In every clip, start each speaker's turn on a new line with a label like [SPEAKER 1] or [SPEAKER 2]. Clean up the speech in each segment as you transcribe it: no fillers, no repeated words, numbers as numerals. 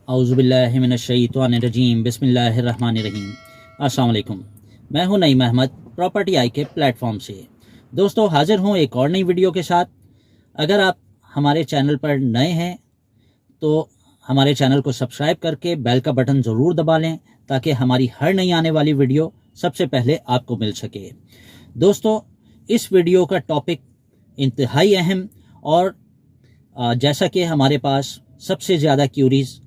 [SPEAKER 1] औज़ुबिल्लाहि मिनश्शैतानिर्रजीम बिस्मिल्लाहिर्रहमानिर्रहीम। अस्सलाम वालेकुम। मैं हूं नईम अहमद प्रॉपर्टी आई के प्लेटफॉर्म से। दोस्तों हाजिर हूं एक और नई वीडियो के साथ। अगर आप हमारे चैनल पर नए हैं तो हमारे चैनल को सब्सक्राइब करके बेल का बटन ज़रूर दबा लें ताकि हमारी हर नई आने वाली वीडियो सबसे पहले आपको मिल सके। दोस्तों इस वीडियो का टॉपिक इंतहाई अहम और जैसा कि हमारे पास सबसे ज़्यादा क्यूरीज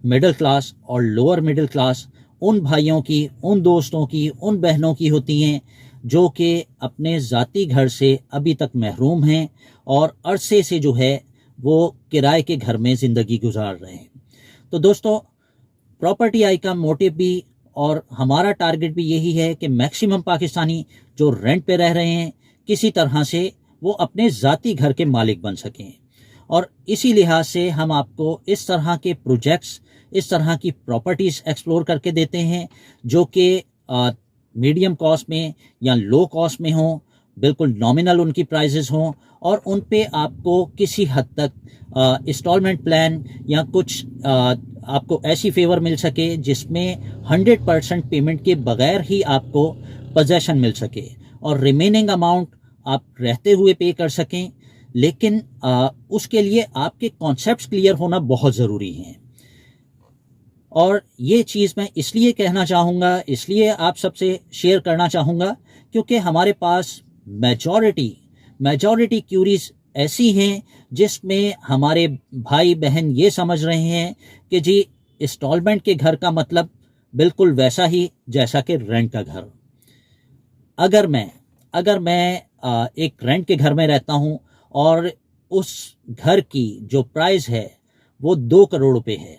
[SPEAKER 1] मिडिल क्लास और लोअर मिडिल क्लास उन भाइयों की, उन दोस्तों की, उन बहनों की होती हैं जो कि अपने ज़ाती घर से अभी तक महरूम हैं और अरसे से जो है वो किराए के घर में ज़िंदगी गुजार रहे हैं। तो दोस्तों प्रॉपर्टी आई का मोटिव भी और हमारा टारगेट भी यही है कि मैक्सिमम पाकिस्तानी जो रेंट पे रह रहे हैं किसी तरह से वो अपने ज़ाती घर के मालिक बन सकें। और इसी लिहाज से हम आपको इस तरह के प्रोजेक्ट्स, इस तरह की प्रॉपर्टीज़ एक्सप्लोर करके देते हैं जो कि मीडियम कॉस्ट में या लो कॉस्ट में हों, बिल्कुल नॉमिनल उनकी प्राइजेस हों और उन पे आपको किसी हद तक इंस्टॉलमेंट प्लान या कुछ आपको ऐसी फेवर मिल सके जिसमें 100% पेमेंट के बगैर ही आपको पोजेशन मिल सके और रिमेनिंग अमाउंट आप रहते हुए पे कर सकें। लेकिन उसके लिए आपके कॉन्सेप्ट्स क्लियर होना बहुत ज़रूरी हैं। और ये चीज़ मैं इसलिए कहना चाहूँगा, इसलिए आप सबसे शेयर करना चाहूँगा क्योंकि हमारे पास मेजॉरिटी क्यूरीज ऐसी हैं जिसमें हमारे भाई बहन ये समझ रहे हैं कि जी इंस्टॉलमेंट के घर का मतलब बिल्कुल वैसा ही जैसा कि रेंट का घर। अगर मैं एक रेंट के घर में रहता हूँ और उस घर की जो प्राइस है वो 2 करोड़ रुपए है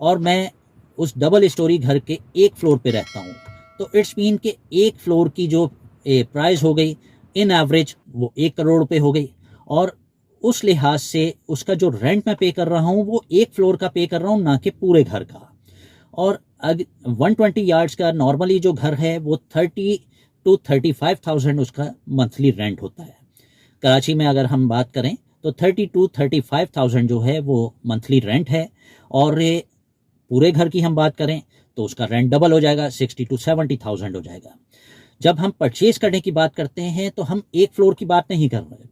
[SPEAKER 1] और मैं उस डबल स्टोरी घर के एक फ्लोर पे रहता हूँ, तो इट्स मीन कि एक फ्लोर की जो प्राइस हो गई इन एवरेज वो 1 करोड़ रुपए हो गई। और उस लिहाज से उसका जो रेंट मैं पे कर रहा हूँ वो एक फ्लोर का पे कर रहा हूँ, ना कि पूरे घर का। और 120 यार्ड्स का नॉर्मली जो घर है वो 30 to 35,000 उसका मंथली रेंट होता है। कराची में अगर हम बात करें तो 30 to 35,000 जो है वो मंथली रेंट है। और पूरे घर की हम बात करें तो उसका रेंट डबल हो जाएगा, 60 to 70,000 हो जाएगा। जब हम परचेज करने की बात करते हैं तो हम एक फ्लोर की बात नहीं कर रहे,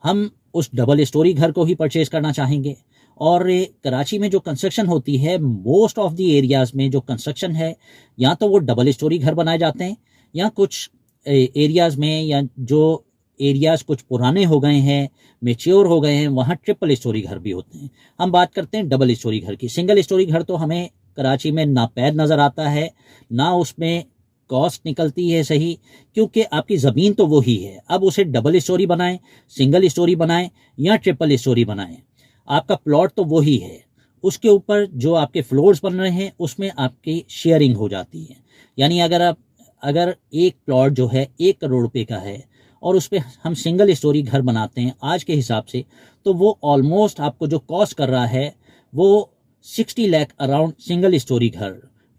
[SPEAKER 1] हम उस डबल स्टोरी घर को ही परचेज करना चाहेंगे। और कराची में जो कंस्ट्रक्शन होती है, मोस्ट ऑफ द एरियाज़ में जो कंस्ट्रक्शन है या तो वो डबल स्टोरी घर बनाए जाते हैं या कुछ एरियाज़ में या जो एरियाज़ कुछ पुराने हो गए हैं, मेच्योर हो गए हैं, वहाँ ट्रिपल स्टोरी घर भी होते हैं। हम बात करते हैं डबल स्टोरी घर की। सिंगल स्टोरी घर तो हमें कराची में ना पैद नज़र आता है, ना उसमें कॉस्ट निकलती है सही, क्योंकि आपकी ज़मीन तो वही है। अब उसे डबल स्टोरी बनाएं, सिंगल स्टोरी बनाएं या ट्रिपल स्टोरी बनाएं, आपका प्लॉट तो वही है। उसके ऊपर जो आपके फ्लोर्स बन रहे हैं उसमें आपकी शेयरिंग हो जाती है। यानी अगर एक प्लॉट जो है 1 करोड़ रुपए का है और उस पर हम सिंगल स्टोरी घर बनाते हैं आज के हिसाब से, तो वो ऑलमोस्ट आपको जो कॉस्ट कर रहा है वो 60 लाख अराउंड सिंगल स्टोरी घर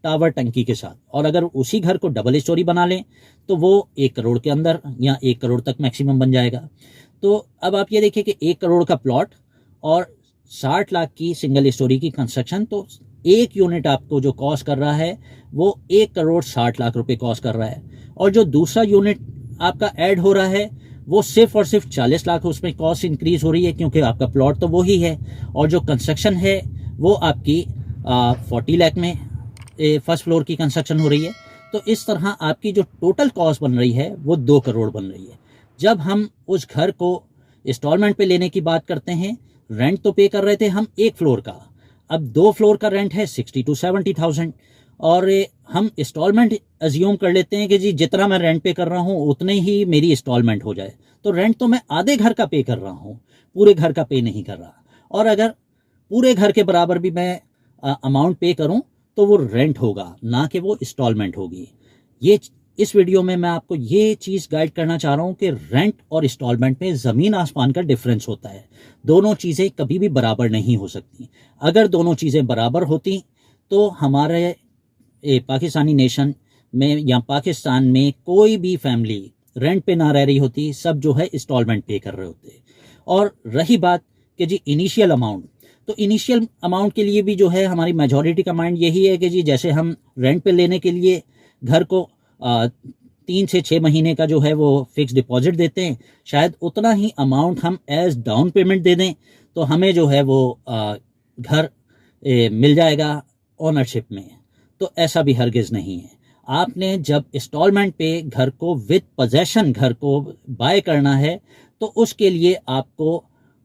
[SPEAKER 1] टावर टंकी के साथ। और अगर उसी घर को डबल स्टोरी बना लें तो वो 1 करोड़ के अंदर या 1 करोड़ तक मैक्सिमम बन जाएगा। तो अब आप ये देखिए कि 1 करोड़ का प्लॉट और 60 लाख की सिंगल स्टोरी की कंस्ट्रक्शन, तो एक यूनिट आपको जो कॉस्ट कर रहा है वो 1 करोड़ 60 लाख रुपए कॉस्ट कर रहा है। और जो दूसरा यूनिट आपका ऐड हो रहा है वो सिर्फ और सिर्फ 40 लाख उसमें कॉस्ट इंक्रीज हो रही है, क्योंकि आपका प्लॉट तो वही है और जो कंस्ट्रक्शन है वो आपकी 40 लाख में फर्स्ट फ्लोर की कंस्ट्रक्शन हो रही है। तो इस तरह आपकी जो टोटल कॉस्ट बन रही है वो 2 करोड़ बन रही है। जब हम उस घर को इंस्टॉलमेंट पे लेने की बात करते हैं, रेंट तो पे कर रहे थे हम एक फ्लोर का, अब 2 फ्लोर का रेंट है 60 to 70,000 और हम इंस्टॉलमेंट अज्यूम कर लेते हैं कि जी जितना मैं रेंट पे कर रहा हूँ उतने ही मेरी इंस्टॉलमेंट हो जाए। तो रेंट तो मैं आधे घर का पे कर रहा हूँ, पूरे घर का पे नहीं कर रहा। और अगर पूरे घर के बराबर भी मैं अमाउंट पे करूँ तो वो रेंट होगा, ना कि वो इंस्टॉलमेंट होगी। ये इस वीडियो में मैं आपको ये चीज़ गाइड करना चाह रहा हूँ कि रेंट और इंस्टॉलमेंट में ज़मीन आसमान का डिफरेंस होता है। दोनों चीज़ें कभी भी बराबर नहीं हो सकती। अगर दोनों चीज़ें बराबर होती तो हमारे पाकिस्तानी नेशन में या पाकिस्तान में कोई भी फैमिली रेंट पे ना रह रही होती, सब जो है इंस्टॉलमेंट पे कर रहे होते। और रही बात कि जी इनिशियल अमाउंट, तो इनिशियल अमाउंट के लिए भी जो है हमारी मेजॉरिटी का माइंड यही है कि जी जैसे हम रेंट पे लेने के लिए घर को 3 से 6 महीने का जो है वो फिक्स डिपॉजिट देते हैं, शायद उतना ही अमाउंट हम एज डाउन पेमेंट दे दें तो हमें जो है वो घर मिल जाएगा ओनरशिप में। तो ऐसा भी हरगिज़ नहीं है। आपने जब इंस्टॉलमेंट पे घर को विद पोजेशन घर को बाय करना है तो उसके लिए आपको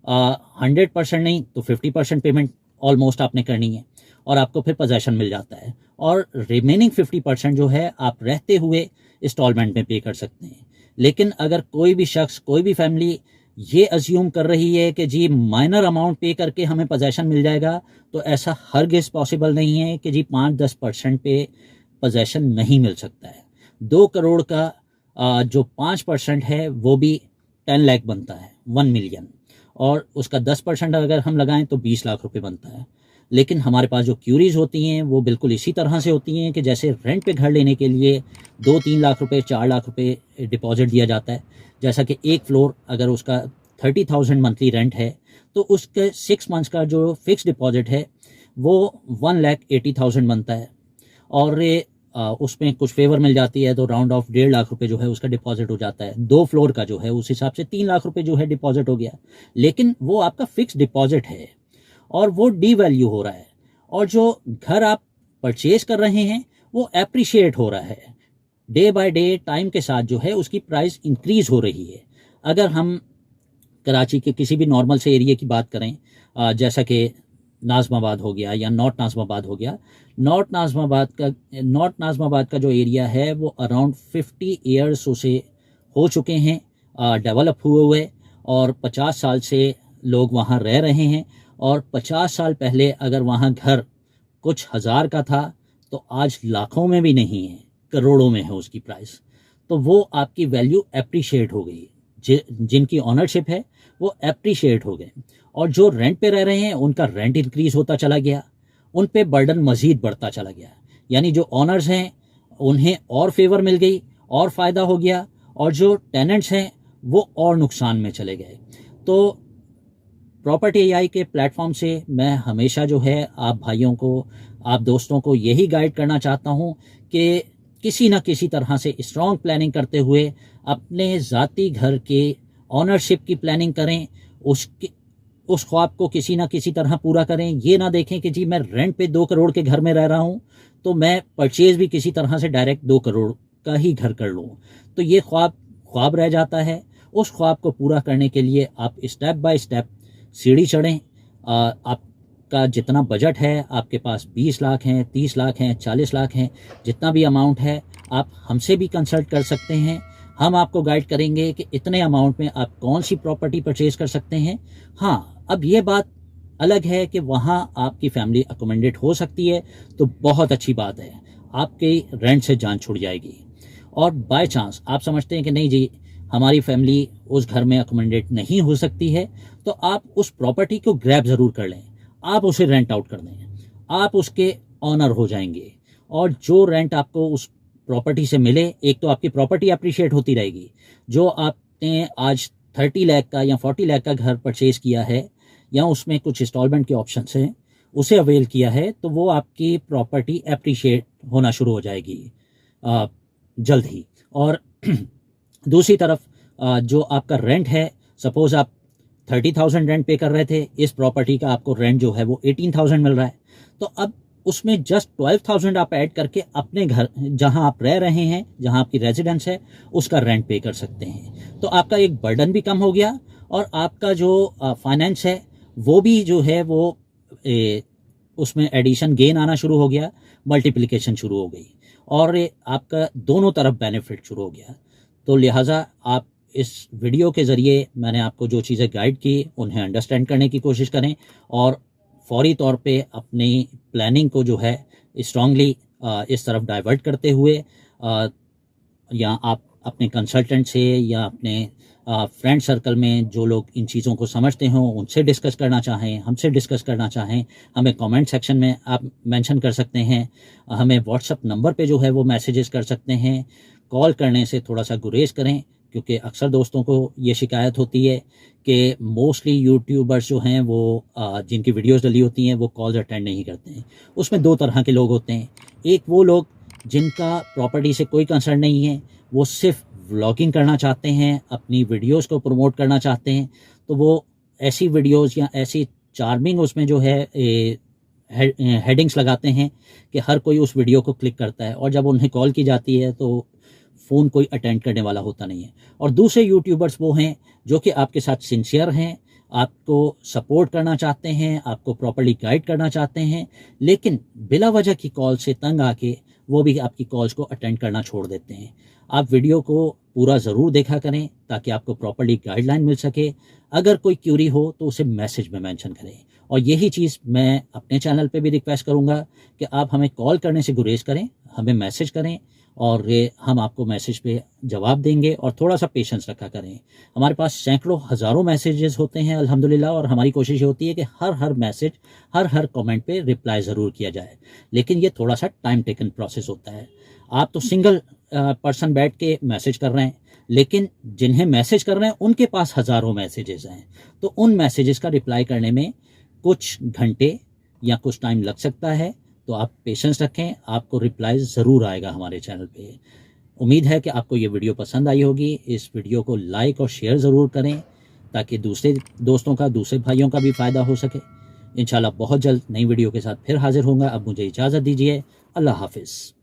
[SPEAKER 1] 100% नहीं तो 50% पेमेंट ऑलमोस्ट आपने करनी है और आपको फिर पोजेशन मिल जाता है, और रिमेनिंग 50% जो है आप रहते हुए इंस्टॉलमेंट में पे कर सकते हैं। लेकिन अगर कोई भी शख्स, कोई भी फैमिली ये अज्यूम कर रही है कि जी माइनर अमाउंट पे करके हमें पोजेशन मिल जाएगा, तो ऐसा हरगिज़ पॉसिबल नहीं है कि जी 5-10% पे पोजेशन नहीं मिल सकता है। 2 करोड़ का जो 5% है वो भी 10 लाख बनता है, 1 मिलियन, और उसका 10% अगर हम लगाएं तो 20 लाख रुपए बनता है। लेकिन हमारे पास जो क्यूरीज होती हैं वो बिल्कुल इसी तरह से होती हैं कि जैसे रेंट पे घर लेने के लिए 2-3 लाख रुपए, 4 लाख रुपए डिपॉजिट दिया जाता है, जैसा कि एक फ्लोर अगर उसका 30,000 मंथली रेंट है तो उसके 6 मंथ्स का जो फिक्स डिपॉजिट है वो 1,80,000 बनता है, और उसमें कुछ फेवर मिल जाती है तो राउंड ऑफ 1.5 लाख रुपए जो है उसका डिपॉजिट हो जाता है। 2 फ्लोर का जो है उस हिसाब से 3 लाख रुपए जो है डिपॉजिट हो गया। लेकिन वो आपका फिक्स डिपॉजिट है और वो डी वैल्यू हो रहा है, और जो घर आप परचेज कर रहे हैं वो एप्रिशिएट हो रहा है डे बाय डे, टाइम के साथ जो है उसकी प्राइस इंक्रीज हो रही है। अगर हम कराची के किसी भी नॉर्मल से एरिया की बात करें, जैसा कि नाज़माबाद हो गया या नॉर्थ नाज़माबाद हो गया, नॉर्थ नाज़माबाद का जो एरिया है वो अराउंड 50 ईयर्स उसे हो चुके हैं डेवलप हुए हुए, और 50 साल से लोग वहाँ रह रहे हैं, और 50 साल पहले अगर वहाँ घर कुछ हज़ार का था तो आज लाखों में भी नहीं है, करोड़ों में है उसकी प्राइस। तो वो आपकी वैल्यू एप्रिशिएट हो गई, जिनकी ऑनरशिप है वो एप्रिशिएट हो गए, और जो रेंट पे रह रहे हैं उनका रेंट इंक्रीज होता चला गया, उन पे बर्डन मज़ीद बढ़ता चला गया। यानी जो ऑनर्स हैं उन्हें और फेवर मिल गई और फ़ायदा हो गया, और जो टेनेंट्स हैं वो और नुकसान में चले गए। तो प्रॉपर्टी एआई के प्लेटफॉर्म से मैं हमेशा जो है आप भाइयों को, आप दोस्तों को यही गाइड करना चाहता हूँ कि किसी न किसी तरह से स्ट्रॉन्ग प्लानिंग करते हुए अपने ज़ाती घर के ऑनरशिप की प्लानिंग करें, उस ख्वाब को किसी ना किसी तरह पूरा करें। ये ना देखें कि जी मैं रेंट पे 2 करोड़ के घर में रह रहा हूँ तो मैं परचेज भी किसी तरह से डायरेक्ट 2 करोड़ का ही घर कर लूँ, तो ये ख्वाब रह जाता है। उस ख्वाब को पूरा करने के लिए आप स्टेप बाय स्टेप सीढ़ी चढ़ें। आपका जितना बजट है, आपके पास 20 लाख हैं, 30 लाख हैं, 40 लाख हैं, जितना भी अमाउंट है आप हमसे भी कंसल्ट कर सकते हैं। हम आपको गाइड करेंगे कि इतने अमाउंट में आप कौन सी प्रॉपर्टी परचेज कर सकते हैं। हाँ, अब ये बात अलग है कि वहाँ आपकी फैमिली अकोमोडेट हो सकती है तो बहुत अच्छी बात है, आपके रेंट से जान छूट जाएगी। और बाय चांस आप समझते हैं कि नहीं जी हमारी फैमिली उस घर में अकोमोडेट नहीं हो सकती है, तो आप उस प्रॉपर्टी को ग्रैब ज़रूर कर लें, आप उसे रेंट आउट कर दें, आप उसके ऑनर हो जाएंगे, और जो रेंट आपको उस प्रॉपर्टी से मिले, एक तो आपकी प्रॉपर्टी अप्रिशिएट होती रहेगी। जो आपने आज 30 लाख का या 40 लाख का घर परचेज किया है या उसमें कुछ इंस्टॉलमेंट के ऑप्शंस हैं उसे अवेल किया है, तो वो आपकी प्रॉपर्टी अप्रिशिएट होना शुरू हो जाएगी जल्द ही। और दूसरी तरफ जो आपका रेंट है, सपोज आप 30,000 रेंट पे कर रहे थे, इस प्रॉपर्टी का आपको रेंट जो है वो 18,000 मिल रहा है, तो अब उसमें जस्ट 12,000 आप ऐड करके अपने घर जहां आप रह रहे हैं, जहां आपकी रेजिडेंस है, उसका रेंट पे कर सकते हैं। तो आपका एक बर्डन भी कम हो गया, और आपका जो फाइनेंस है वो भी जो है वो उसमें एडिशन गेन आना शुरू हो गया, मल्टीप्लिकेशन शुरू हो गई, और आपका दोनों तरफ बेनिफिट शुरू हो गया। तो लिहाजा आप इस वीडियो के ज़रिए मैंने आपको जो चीज़ें गाइड की उन्हें अंडरस्टैंड करने की कोशिश करें, और फौरी तौर पे अपनी प्लानिंग को जो है स्ट्रांगली इस तरफ डाइवर्ट करते हुए, या आप अपने कंसल्टेंट से या अपने फ्रेंड सर्कल में जो लोग इन चीज़ों को समझते हों उनसे डिस्कस करना चाहें, हमसे डिस्कस करना चाहें, हमें कमेंट सेक्शन में आप मेंशन कर सकते हैं, हमें व्हाट्सएप नंबर पे जो है वो मैसेजेस कर सकते हैं। कॉल करने से थोड़ा सा गुरेज करें, क्योंकि अक्सर दोस्तों को ये शिकायत होती है कि मोस्टली यूट्यूबर्स जो हैं वो जिनकी वीडियोस डली होती हैं वो कॉल्स अटेंड नहीं करते हैं। उसमें दो तरह के लोग होते हैं। एक वो लोग जिनका प्रॉपर्टी से कोई कंसर्न नहीं है, वो सिर्फ व्लॉगिंग करना चाहते हैं, अपनी वीडियोस को प्रमोट करना चाहते हैं, तो वो ऐसी वीडियोस या ऐसी चार्मिंग उसमें जो है हेडिंग्स लगाते हैं कि हर कोई उस वीडियो को क्लिक करता है, और जब उन्हें कॉल की जाती है तो फ़ोन कोई अटेंड करने वाला होता नहीं है। और दूसरे यूट्यूबर्स वो हैं जो कि आपके साथ सिंसियर हैं, आपको सपोर्ट करना चाहते हैं, आपको प्रॉपर्ली गाइड करना चाहते हैं, लेकिन बिला वजह की कॉल से तंग आके वो भी आपकी कॉल्स को अटेंड करना छोड़ देते हैं। आप वीडियो को पूरा ज़रूर देखा करें ताकि आपको प्रॉपर्ली गाइडलाइन मिल सके। अगर कोई क्यूरी हो तो उसे मैसेज में मेंशन करें। और यही चीज़ मैं अपने चैनल पे भी रिक्वेस्ट करूँगा कि आप हमें कॉल करने से गुरेज करें, हमें मैसेज करें, और हम आपको मैसेज पे जवाब देंगे, और थोड़ा सा पेशेंस रखा करें। हमारे पास सैकड़ों हज़ारों मैसेजेस होते हैं अल्हम्दुलिल्लाह, और हमारी कोशिश ये होती है कि हर मैसेज, हर कमेंट पे रिप्लाई ज़रूर किया जाए, लेकिन ये थोड़ा सा टाइम टेकन प्रोसेस होता है। आप तो सिंगल पर्सन बैठ के मैसेज कर रहे हैं, लेकिन जिन्हें मैसेज कर रहे हैं उनके पास हज़ारों मैसेजेस हैं, तो उन मैसेजेस का रिप्लाई करने में कुछ घंटे या कुछ टाइम लग सकता है। तो आप पेशेंस रखें, आपको रिप्लाई ज़रूर आएगा हमारे चैनल पे। उम्मीद है कि आपको ये वीडियो पसंद आई होगी। इस वीडियो को लाइक और शेयर ज़रूर करें ताकि दूसरे दोस्तों का, दूसरे भाइयों का भी फ़ायदा हो सके। इंशाल्लाह बहुत जल्द नई वीडियो के साथ फिर हाजिर होऊंगा। अब मुझे इजाज़त दीजिए। अल्लाह हाफिज़।